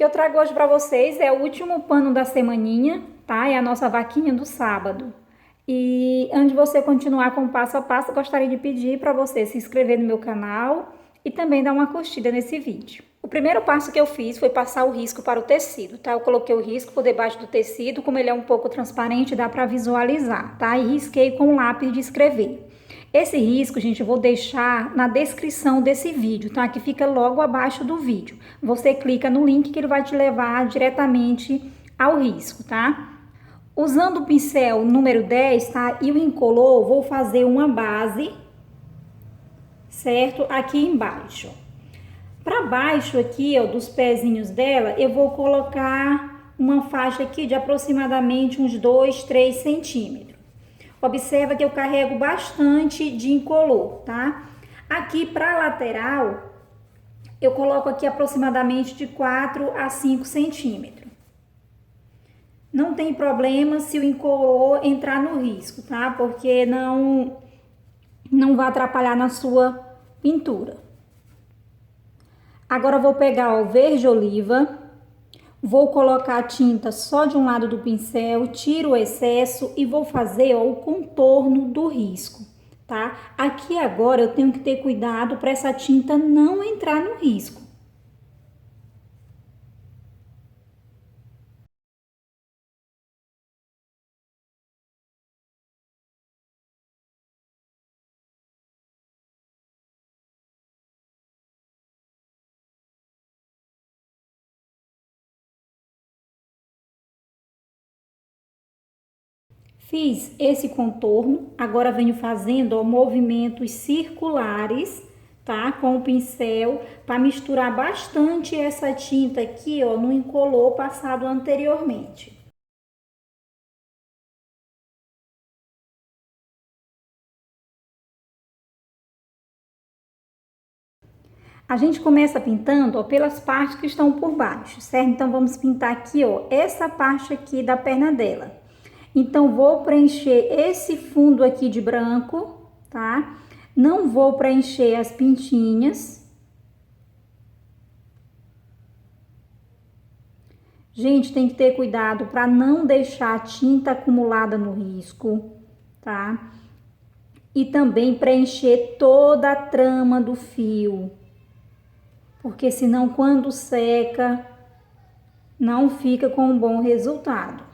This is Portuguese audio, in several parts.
que eu trago hoje para vocês é o último pano da semaninha, tá? É a nossa vaquinha do sábado. E antes de você continuar com o passo a passo, eu gostaria de pedir para você se inscrever no meu canal e também dar uma curtida nesse vídeo. O primeiro passo que eu fiz foi passar o risco para o tecido, tá? Eu coloquei o risco por debaixo do tecido, como ele é um pouco transparente, dá para visualizar, tá? E risquei com o lápis de escrever. Esse risco, gente, eu vou deixar na descrição desse vídeo, tá? Que fica logo abaixo do vídeo. Você clica no link que ele vai te levar diretamente ao risco, tá? Usando o pincel número 10, tá? E o incolor, vou fazer uma base, certo? Aqui embaixo. Para baixo aqui, ó, dos pezinhos dela, eu vou colocar uma faixa aqui de aproximadamente uns 2, 3 centímetros. Observa que eu carrego bastante de incolor, tá? Aqui para a lateral, eu coloco aqui aproximadamente de 4 a 5 centímetros. Não tem problema se o incolor entrar no risco, tá? Porque não vai atrapalhar na sua pintura. Agora eu vou pegar o verde oliva, vou colocar a tinta só de um lado do pincel, tiro o excesso e vou fazer, ó, o contorno do risco, tá? Aqui agora eu tenho que ter cuidado para essa tinta não entrar no risco. Fiz esse contorno, agora venho fazendo, ó, movimentos circulares, tá? Com o pincel, para misturar bastante essa tinta aqui, ó, no incolor passado anteriormente. A gente começa pintando, ó, pelas partes que estão por baixo, certo? Então vamos pintar aqui, ó, essa parte aqui da perna dela. Então vou preencher esse fundo aqui de branco, tá? Não vou preencher as pintinhas. Gente, tem que ter cuidado para não deixar a tinta acumulada no risco, tá? E também preencher toda a trama do fio, porque senão quando seca não fica com um bom resultado.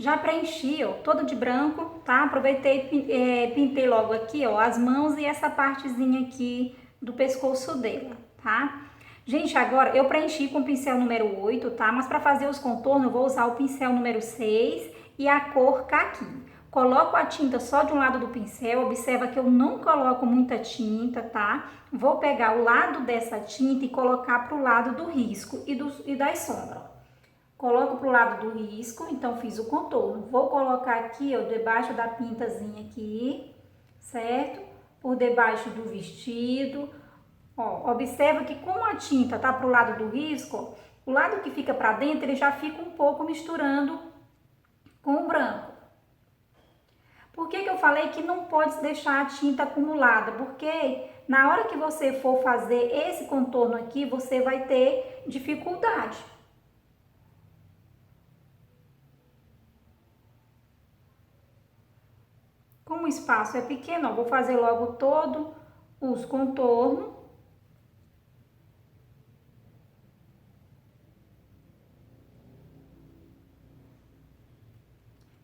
Já preenchi, ó, toda de branco, tá? Aproveitei e pintei logo aqui, ó, as mãos e essa partezinha aqui do pescoço dela, tá? Gente, agora eu preenchi com o pincel número 8, tá? Mas para fazer os contornos eu vou usar o pincel número 6 e a cor caqui. Coloco a tinta só de um lado do pincel, observa que eu não coloco muita tinta, tá? Vou pegar o lado dessa tinta e colocar pro lado do risco e das sombras. Coloco pro lado do risco, então fiz o contorno. Vou colocar aqui, ó, debaixo da pintazinha aqui, certo? Por debaixo do vestido. Ó, observa que como a tinta tá pro lado do risco, o lado que fica para dentro, ele já fica um pouco misturando com o branco. Por que que eu falei que não pode deixar a tinta acumulada? Porque na hora que você for fazer esse contorno aqui, você vai ter dificuldade. Como o espaço é pequeno, ó, vou fazer logo todo os contornos.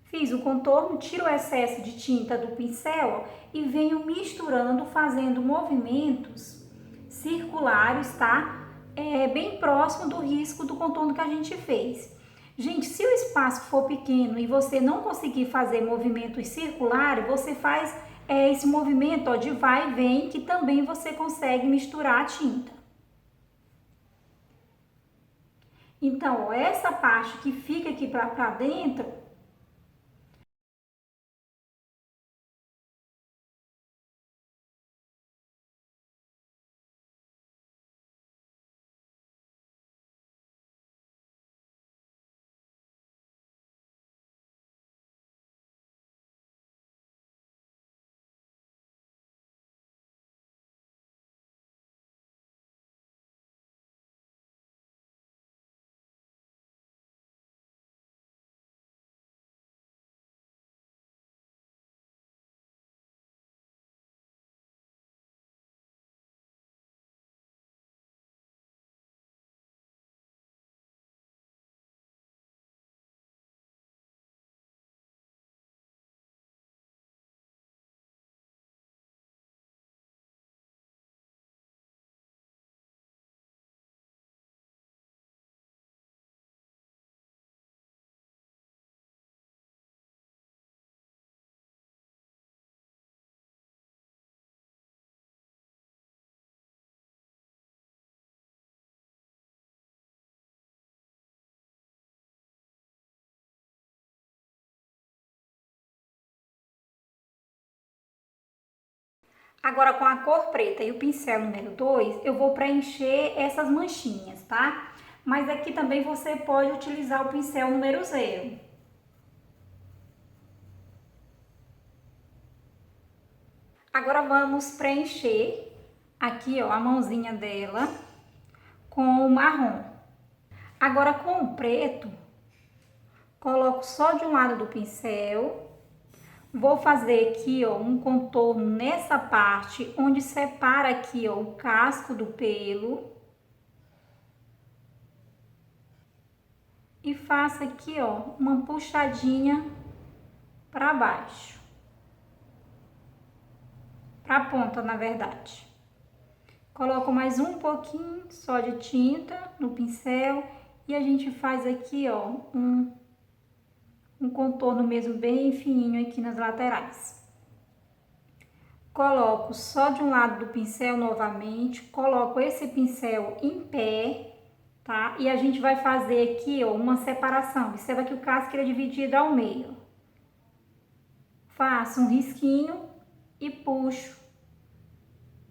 Fiz o contorno, tiro o excesso de tinta do pincel, ó, e venho misturando, fazendo movimentos circulares, tá? Bem próximo do risco do contorno que a gente fez. Gente, se o espaço for pequeno e você não conseguir fazer movimentos circulares, você faz esse movimento, ó, de vai e vem, que também você consegue misturar a tinta. Então, ó, essa parte que fica aqui para dentro, Agora, com a cor preta e o pincel número 2, eu vou preencher essas manchinhas, tá? Mas aqui também você pode utilizar o pincel número 0. Agora vamos preencher aqui, ó, a mãozinha dela com o marrom. Agora com o preto, coloco só de um lado do pincel. Vou fazer aqui, ó, um contorno nessa parte onde separa aqui, ó, o casco do pelo. E faço aqui, ó, uma puxadinha para baixo. Para a ponta, na verdade. Coloco mais um pouquinho só de tinta no pincel e a gente faz aqui, ó, um contorno mesmo bem fininho aqui nas laterais. Coloco só de um lado do pincel novamente, coloco esse pincel em pé, tá? E a gente vai fazer aqui, ó, uma separação. Observa que o casco é dividido ao meio. Faço um risquinho e puxo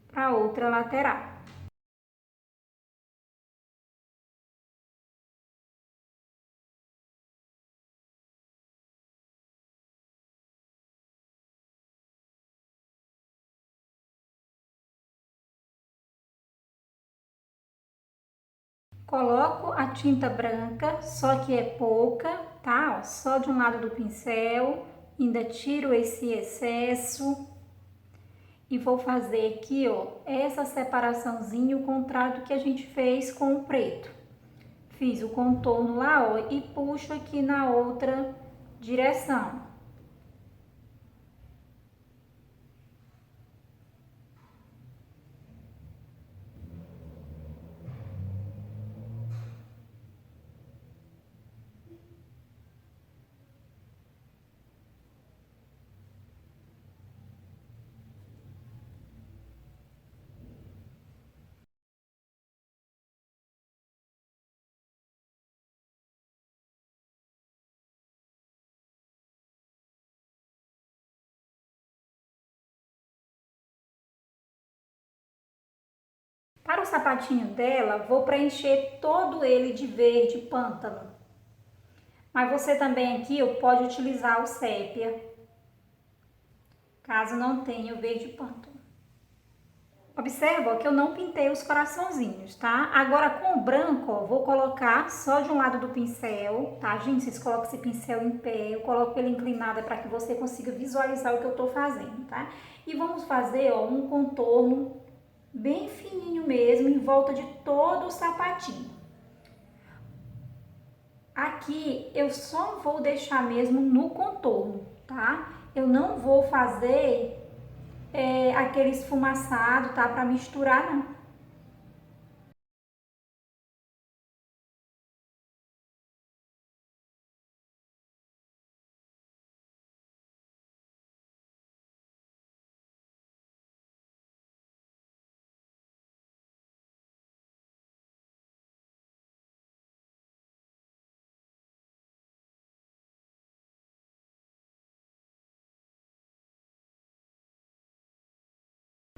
para outra lateral. Coloco a tinta branca, só que é pouca, tá? Ó, só de um lado do pincel, ainda tiro esse excesso e vou fazer aqui, ó, essa separaçãozinha, o contrário do que a gente fez com o preto. Fiz o contorno lá, ó, e puxo aqui na outra direção. Para o sapatinho dela, vou preencher todo ele de verde pântano. Mas você também aqui pode utilizar o sépia, caso não tenha o verde pântano. Observa que eu não pintei os coraçãozinhos, tá? Agora com o branco, ó, vou colocar só de um lado do pincel, tá? Gente, vocês colocam esse pincel em pé, eu coloco ele inclinado para que você consiga visualizar o que eu tô fazendo, tá? E vamos fazer, ó, um contorno bem fininho mesmo em volta de todo o sapatinho. Aqui eu só vou deixar mesmo no contorno, tá? Eu não vou fazer aquele esfumaçado, tá? Pra misturar, não.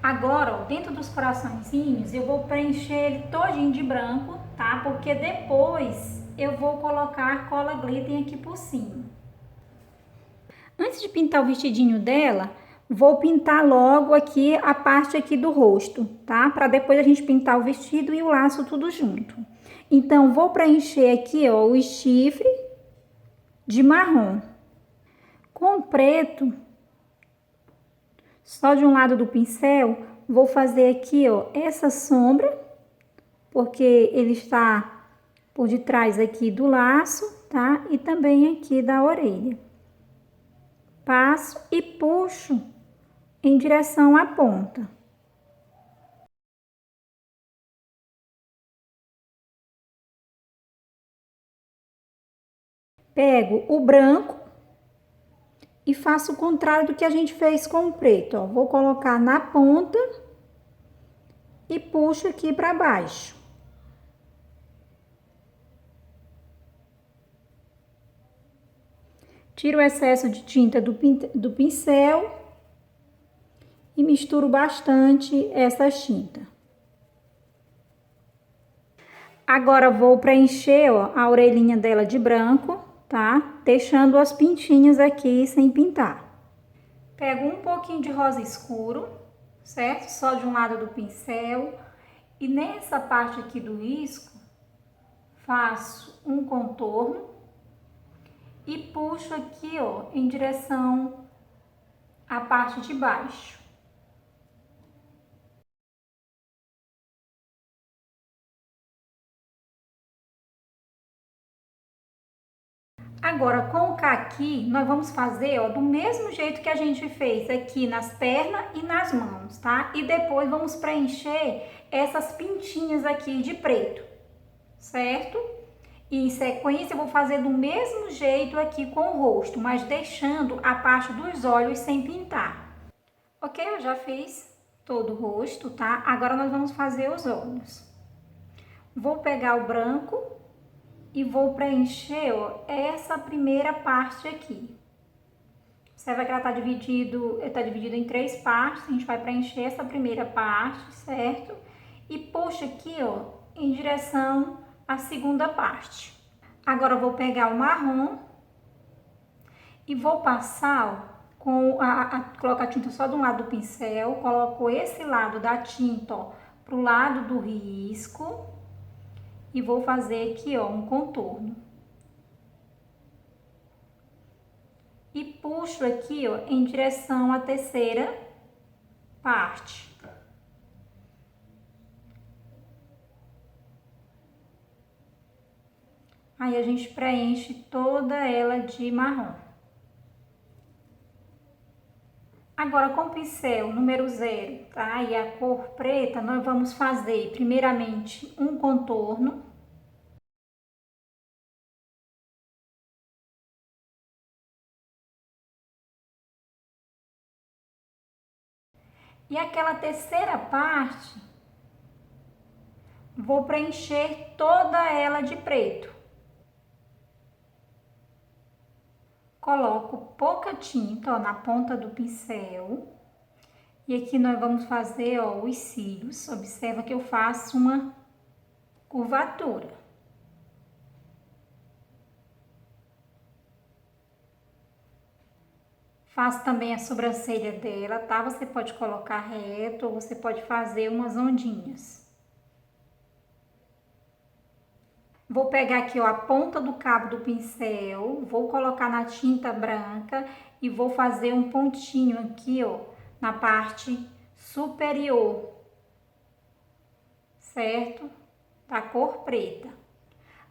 Agora, ó, dentro dos coraçõezinhos, eu vou preencher ele todinho de branco, tá? Porque depois eu vou colocar cola glitter aqui por cima. Antes de pintar o vestidinho dela, vou pintar logo aqui a parte aqui do rosto, tá? Para depois a gente pintar o vestido e o laço tudo junto. Então, vou preencher aqui, ó, o chifre de marrom. Com o preto, só de um lado do pincel, vou fazer aqui, ó, essa sombra, porque ele está por detrás aqui do laço, tá? E também aqui da orelha. Passo e puxo em direção à ponta. Pego o branco e faço o contrário do que a gente fez com o preto, ó. Vou colocar na ponta e puxo aqui para baixo. Tiro o excesso de tinta do pincel e misturo bastante essa tinta. Agora vou preencher, ó, a orelhinha dela de branco, tá? Deixando as pintinhas aqui sem pintar. Pego um pouquinho de rosa escuro, certo? Só de um lado do pincel. E nessa parte aqui do risco, faço um contorno e puxo aqui, ó, em direção à parte de baixo. Agora, com o caqui, nós vamos fazer, ó, do mesmo jeito que a gente fez aqui nas pernas e nas mãos, tá? E depois vamos preencher essas pintinhas aqui de preto, certo? E em sequência, eu vou fazer do mesmo jeito aqui com o rosto, mas deixando a parte dos olhos sem pintar. Ok, eu já fiz todo o rosto, tá? Agora nós vamos fazer os olhos. Vou pegar o branco e vou preencher, ó, essa primeira parte aqui. Observa que ela tá dividido em 3 partes. A gente vai preencher essa primeira parte, certo? E puxa aqui, ó, em direção à segunda parte. Agora eu vou pegar o marrom e vou passar coloco a tinta só de um lado do pincel, coloco esse lado da tinta, ó, pro lado do risco e vou fazer aqui, ó, um contorno. E puxo aqui, ó, em direção à terceira parte. Aí a gente preenche toda ela de marrom. Agora, com o pincel número 0, tá? E a cor preta, nós vamos fazer primeiramente um contorno. E aquela terceira parte, vou preencher toda ela de preto. Coloco pouca tinta, ó, na ponta do pincel. E aqui nós vamos fazer, ó, os cílios. Observa que eu faço uma curvatura. Faço também a sobrancelha dela, tá? Você pode colocar reto ou você pode fazer umas ondinhas. Vou pegar aqui, ó, a ponta do cabo do pincel, vou colocar na tinta branca e vou fazer um pontinho aqui, ó, na parte superior, certo? Da cor preta.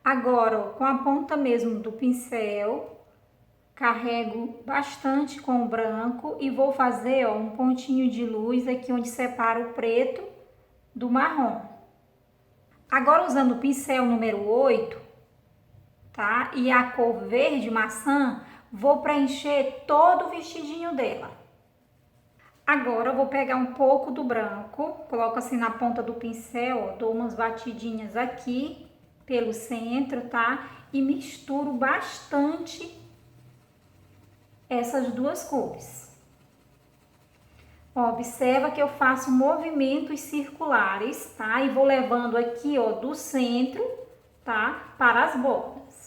Agora, ó, com a ponta mesmo do pincel, carrego bastante com o branco e vou fazer, ó, um pontinho de luz aqui onde separa o preto do marrom. Agora, usando o pincel número 8, tá? E a cor verde maçã, vou preencher todo o vestidinho dela. Agora, eu vou pegar um pouco do branco, coloco assim na ponta do pincel, ó, dou umas batidinhas aqui pelo centro, tá? E misturo bastante essas duas cores. Ó, observa que eu faço movimentos circulares, tá? E vou levando aqui, ó, do centro, tá? Para as bordas.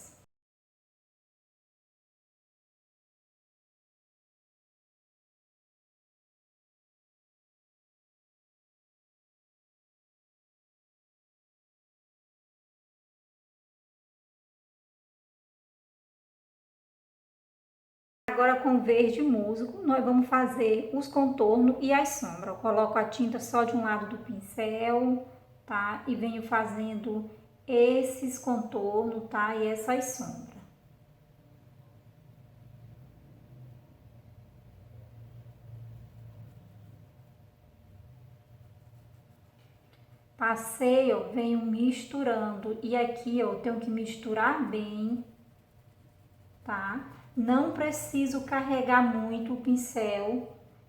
Agora com verde musgo, nós vamos fazer os contornos e as sombras. Eu coloco a tinta só de um lado do pincel, tá? E venho fazendo esses contornos, tá? E essas sombras. Passei, ó, venho misturando. E aqui, ó, eu tenho que misturar bem, tá? Não preciso carregar muito o pincel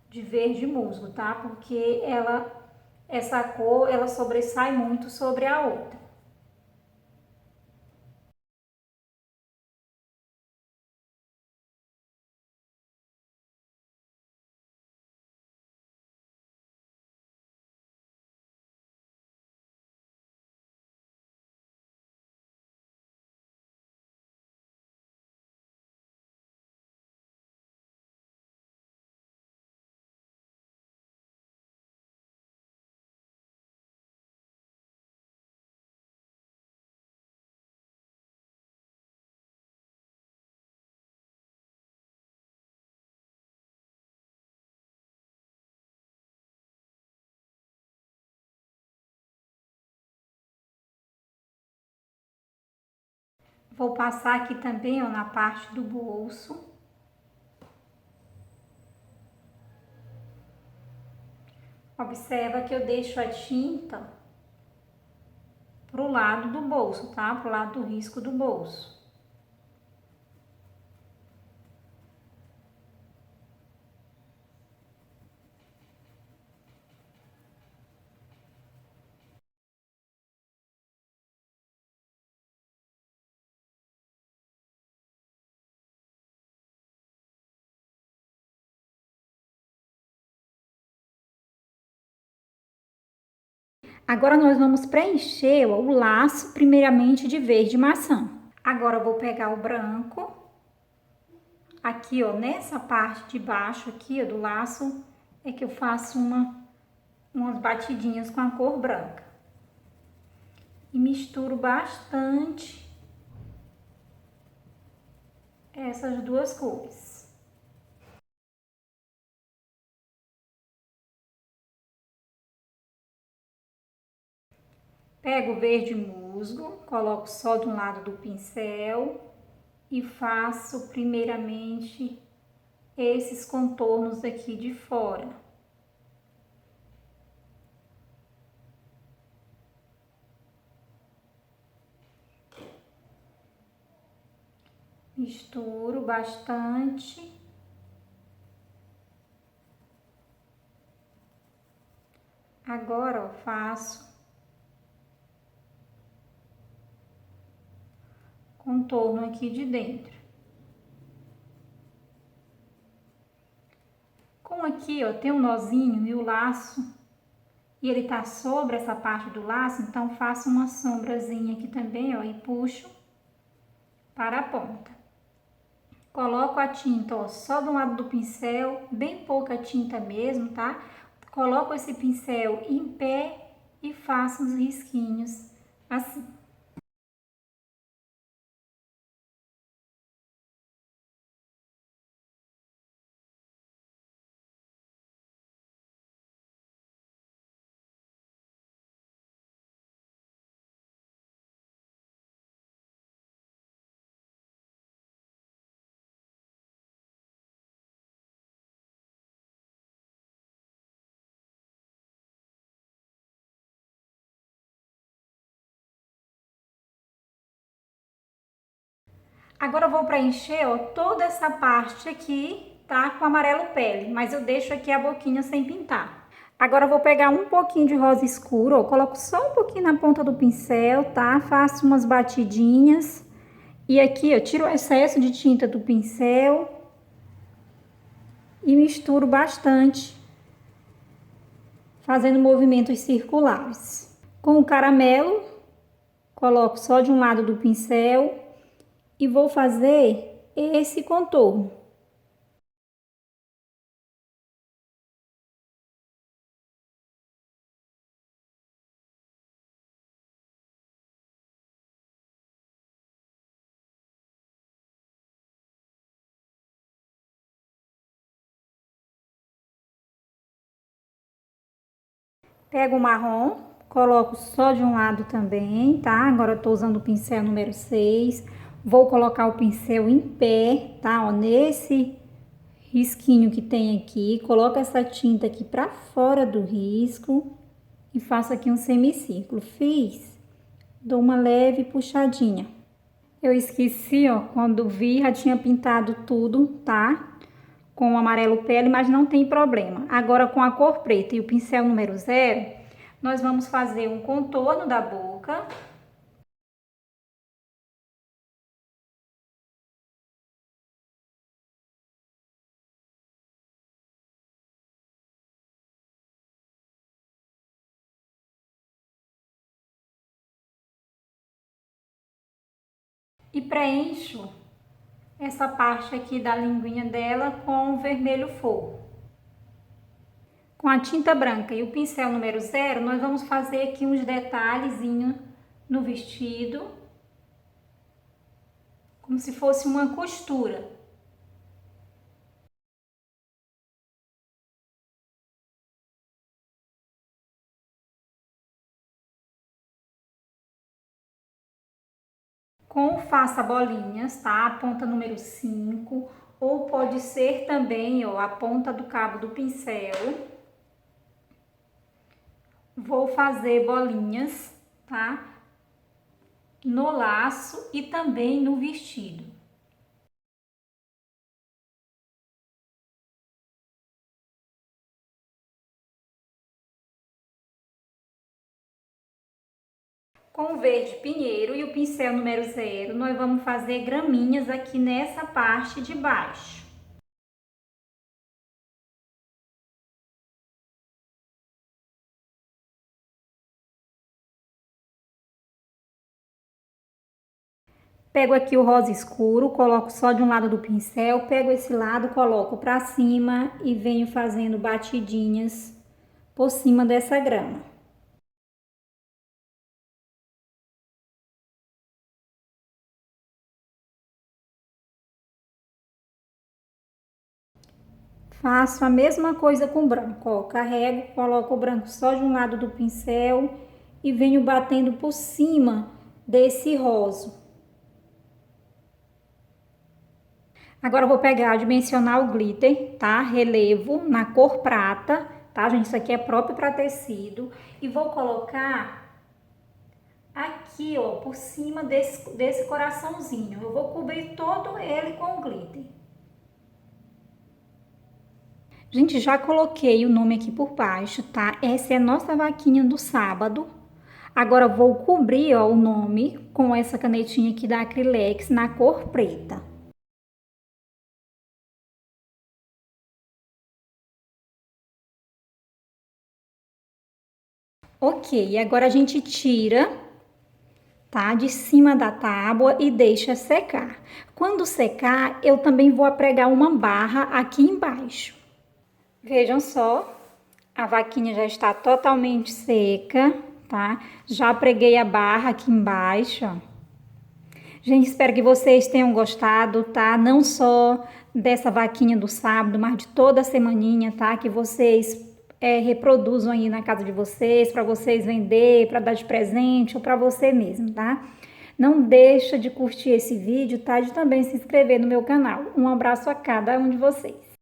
de verde musgo, tá? Porque essa cor, ela sobressai muito sobre a outra. Vou passar aqui também, ó, na parte do bolso. Observa que eu deixo a tinta pro lado do bolso, tá? Pro lado do risco do bolso. Agora nós vamos preencher ó, o laço primeiramente de verde maçã. Agora eu vou pegar o branco, aqui ó, nessa parte de baixo aqui ó, do laço, é que eu faço umas batidinhas com a cor branca. E misturo bastante essas duas cores. Pego o verde musgo, coloco só de um lado do pincel e faço primeiramente esses contornos aqui de fora. Misturo bastante. Agora eu faço contorno aqui de dentro. Como aqui, ó, tem um nozinho e o laço, e ele tá sobre essa parte do laço, então faço uma sombrazinha aqui também, ó, e puxo para a ponta. Coloco a tinta, ó, só do lado do pincel, bem pouca tinta mesmo, tá? Coloco esse pincel em pé e faço os risquinhos assim. Agora eu vou preencher, ó, toda essa parte aqui, tá? Com amarelo pele, mas eu deixo aqui a boquinha sem pintar. Agora eu vou pegar um pouquinho de rosa escuro, ó, coloco só um pouquinho na ponta do pincel, tá? Faço umas batidinhas. E aqui eu tiro o excesso de tinta do pincel e misturo bastante, fazendo movimentos circulares. Com o caramelo, coloco só de um lado do pincel e vou fazer esse contorno. Pego o marrom, coloco só de um lado também, tá? Agora eu tô usando o pincel número 6. Vou colocar o pincel em pé, tá? Ó, nesse risquinho que tem aqui. Coloco essa tinta aqui pra fora do risco e faço aqui um semicírculo. Fiz, dou uma leve puxadinha. Eu esqueci, ó, quando vi, já tinha pintado tudo, tá? Com o amarelo pele, mas não tem problema. Agora, com a cor preta e o pincel número 0, nós vamos fazer um contorno da boca. E preencho essa parte aqui da linguinha dela com o vermelho fogo. Com a tinta branca e o pincel número 0, nós vamos fazer aqui uns detalhezinhos no vestido, como se fosse uma costura. com faça bolinhas, tá? A ponta número 5, ou pode ser também, ó, a ponta do cabo do pincel. Vou fazer bolinhas, tá? No laço e também no vestido. Com o verde pinheiro e o pincel número 0, nós vamos fazer graminhas aqui nessa parte de baixo. Pego aqui o rosa escuro, coloco só de um lado do pincel, pego esse lado, coloco pra cima e venho fazendo batidinhas por cima dessa grama. Faço a mesma coisa com o branco, ó, carrego, coloco o branco só de um lado do pincel e venho batendo por cima desse rosa. Agora eu vou pegar, dimensionar o glitter, tá? Relevo na cor prata, tá, gente? Isso aqui é próprio para tecido. E vou colocar aqui, ó, por cima desse coraçãozinho. Eu vou cobrir todo ele com glitter. Gente, já coloquei o nome aqui por baixo, tá? Essa é a nossa vaquinha do sábado. Agora eu vou cobrir, ó, o nome com essa canetinha aqui da Acrylex na cor preta. Ok, agora a gente tira, tá, de cima da tábua e deixa secar. Quando secar, eu também vou pregar uma barra aqui embaixo. Vejam só, a vaquinha já está totalmente seca, tá? Já preguei a barra aqui embaixo, ó. Gente, espero que vocês tenham gostado, tá? Não só dessa vaquinha do sábado, mas de toda a semaninha, tá? Que vocês reproduzam aí na casa de vocês, para vocês vender, para dar de presente ou para você mesmo, tá? Não deixa de curtir esse vídeo, tá? De também se inscrever no meu canal. Um abraço a cada um de vocês.